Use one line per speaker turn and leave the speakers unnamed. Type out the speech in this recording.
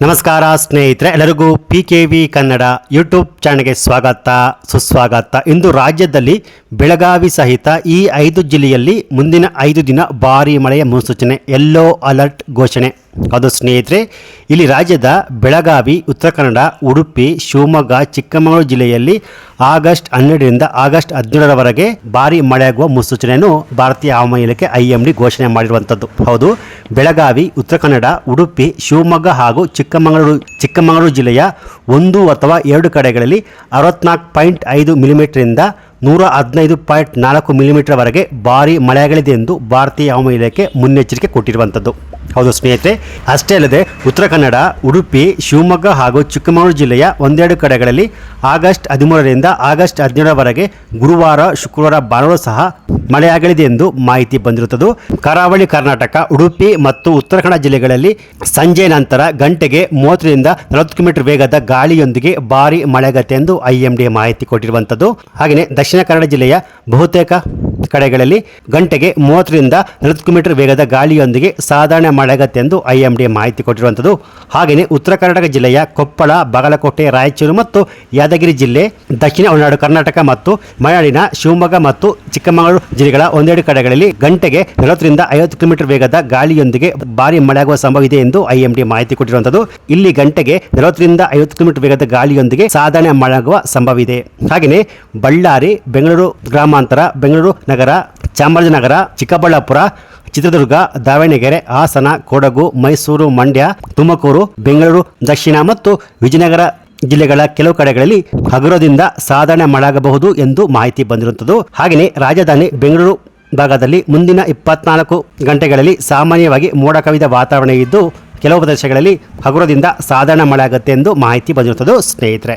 ನಮಸ್ಕಾರ ಸ್ನೇಹಿತರೆ, ಎಲ್ಲರಿಗೂ PKV ಕನ್ನಡ ಯೂಟ್ಯೂಬ್ ಚಾನಲ್ಗೆ ಸ್ವಾಗತ ಸುಸ್ವಾಗತ. ಇಂದು ರಾಜ್ಯದಲ್ಲಿ ಬೆಳಗಾವಿ ಸಹಿತ ಈ 5 ಜಿಲ್ಲೆಯಲ್ಲಿ ಮುಂದಿನ 5 ದಿನ ಭಾರೀ ಮಳೆಯ ಮುನ್ಸೂಚನೆ, ಯೆಲ್ಲೋ ಅಲರ್ಟ್ ಘೋಷಣೆ. ಅದು ಸ್ನೇಹಿತರೆ, ಇಲ್ಲಿ ರಾಜ್ಯದ ಬೆಳಗಾವಿ, ಉತ್ತರ ಕನ್ನಡ, ಉಡುಪಿ, ಶಿವಮೊಗ್ಗ, ಚಿಕ್ಕಮಗಳೂರು ಜಿಲ್ಲೆಯಲ್ಲಿ ಆಗಸ್ಟ್ 12ರಿಂದ ಆಗಸ್ಟ್ 17ರವರೆಗೆ ಭಾರೀ ಮಳೆಯಾಗುವ ಮುನ್ಸೂಚನೆಯನ್ನು ಭಾರತೀಯ ಹವಾಮಾನ ಇಲಾಖೆ IMD ಘೋಷಣೆ ಮಾಡಿರುವಂಥದ್ದು. ಹೌದು, ಬೆಳಗಾವಿ, ಉತ್ತರ ಕನ್ನಡ, ಉಡುಪಿ, ಶಿವಮೊಗ್ಗ ಹಾಗೂ ಚಿಕ್ಕಮಗಳೂರು ಜಿಲ್ಲೆಯ 1 ಅಥವಾ 2 ಕಡೆಗಳಲ್ಲಿ 64.5 ಮಿಲಿಮೀಟರ್ನಿಂದ 115.4 ಮಿಲಿಮೀಟರ್ವರೆಗೆ ಭಾರೀ ಮಳೆಯಾಗಲಿದೆ ಎಂದು ಭಾರತೀಯ ಹವಾಮಾನ ಇಲಾಖೆ ಮುನ್ನೆಚ್ಚರಿಕೆ ಕೊಟ್ಟಿರುವಂಥದ್ದು. ಹೌದು ಸ್ನೇಹಿತರೆ, ಅಷ್ಟೇ ಅಲ್ಲದೆ ಉತ್ತರ ಕನ್ನಡ, ಉಡುಪಿ, ಶಿವಮೊಗ್ಗ ಹಾಗೂ ಚಿಕ್ಕಮಗಳೂರು ಜಿಲ್ಲೆಯ 1-2 ಕಡೆಗಳಲ್ಲಿ ಆಗಸ್ಟ್ 13ರಿಂದ ಆಗಸ್ಟ್ 17ರವರೆಗೆ ಗುರುವಾರ, ಶುಕ್ರವಾರ, ಭಾನುವಾರ ಸಹ ಮಳೆಯಾಗಲಿದೆ ಎಂದು ಮಾಹಿತಿ ಬಂದಿರುತ್ತದೆ. ಕರಾವಳಿ ಕರ್ನಾಟಕ, ಉಡುಪಿ ಮತ್ತು ಉತ್ತರ ಕನ್ನಡ ಜಿಲ್ಲೆಗಳಲ್ಲಿ ಸಂಜೆ ನಂತರ ಗಂಟೆಗೆ 30ರಿಂದ 40 ಕಿಲೋಮೀಟರ್ ವೇಗದ ಗಾಳಿಯೊಂದಿಗೆ ಭಾರೀ ಮಳೆಯಾಗತ್ತೆ ಎಂದು IMD ಮಾಹಿತಿ ಕೊಟ್ಟಿರುವಂಥದ್ದು. ಹಾಗೆಯೇ ದಕ್ಷಿಣ ಕನ್ನಡ ಜಿಲ್ಲೆಯ ಬಹುತೇಕ ಕಡೆಗಳಲ್ಲಿ ಗಂಟೆಗೆ 30ರಿಂದ 40 ಕಿಲೋಮೀಟರ್ ವೇಗದ ಗಾಳಿಯೊಂದಿಗೆ ಸಾಧಾರಣ ಮಳೆಯಾಗತ್ತೆ ಎಂದು IMD ಮಾಹಿತಿ ಕೊಟ್ಟಿರುವಂಥದ್ದು. ಹಾಗೆಯೇ ಉತ್ತರ ಕರ್ನಾಟಕ ಜಿಲ್ಲೆಯ ಕೊಪ್ಪಳ, ಬಾಗಲಕೋಟೆ, ರಾಯಚೂರು ಮತ್ತು ಯಾದಗಿರಿ ಜಿಲ್ಲೆ, ದಕ್ಷಿಣ ಒಳನಾಡು ಕರ್ನಾಟಕ ಮತ್ತು ಮಲೆನಾಡಿನ ಶಿವಮೊಗ್ಗ ಮತ್ತು ಚಿಕ್ಕಮಗಳೂರು ಜಿಲ್ಲೆಗಳ 1-2 ಕಡೆಗಳಲ್ಲಿ ಗಂಟೆಗೆ 40ರಿಂದ 50 ಕಿಲೋಮೀಟರ್ ವೇಗದ ಗಾಳಿಯೊಂದಿಗೆ ಭಾರೀ ಮಳೆಯಾಗುವ ಸಂಭವವಿದೆ ಎಂದು IMD ಮಾಹಿತಿ ಕೊಟ್ಟಿರುವಂಥದ್ದು. ಇಲ್ಲಿ ಗಂಟೆಗೆ 40ರಿಂದ 50 ಕಿಲೋಮೀಟರ್ ವೇಗದ ಗಾಳಿಯೊಂದಿಗೆ ಸಾಧಾರಣ ಮಳೆಯಾಗುವ ಸಂಭವವಿದೆ. ಹಾಗೆಯೇ ಬಳ್ಳಾರಿ, ಬೆಂಗಳೂರು ಗ್ರಾಮಾಂತರ, ಬೆಂಗಳೂರು ನಗರ, ಚಾಮರಾಜನಗರ, ಚಿಕ್ಕಬಳ್ಳಾಪುರ, ಚಿತ್ರದುರ್ಗ, ದಾವಣಗೆರೆ, ಹಾಸನ, ಕೊಡಗು, ಮೈಸೂರು, ಮಂಡ್ಯ, ತುಮಕೂರು, ಬೆಂಗಳೂರು ದಕ್ಷಿಣ ಮತ್ತು ವಿಜಯನಗರ ಜಿಲ್ಲೆಗಳ ಕೆಲವು ಕಡೆಗಳಲ್ಲಿ ಹಗುರದಿಂದ ಸಾಧಾರಣ ಮಳೆಯಾಗಬಹುದು ಎಂದು ಮಾಹಿತಿ ಬಂದಿರುತ್ತದೆ. ಹಾಗೆಯೇ ರಾಜಧಾನಿ ಬೆಂಗಳೂರು ಭಾಗದಲ್ಲಿ ಮುಂದಿನ 24 ಗಂಟೆಗಳಲ್ಲಿ ಸಾಮಾನ್ಯವಾಗಿ ಮೋಡ ಕವಿದ ವಾತಾವರಣ ಇದ್ದು ಕೆಲವು ಪ್ರದೇಶಗಳಲ್ಲಿ ಹಗುರದಿಂದ ಸಾಧಾರಣ ಮಳೆಯಾಗುತ್ತೆ ಎಂದು ಮಾಹಿತಿ ಬಂದಿರುತ್ತದೆ ಸ್ನೇಹಿತರೆ.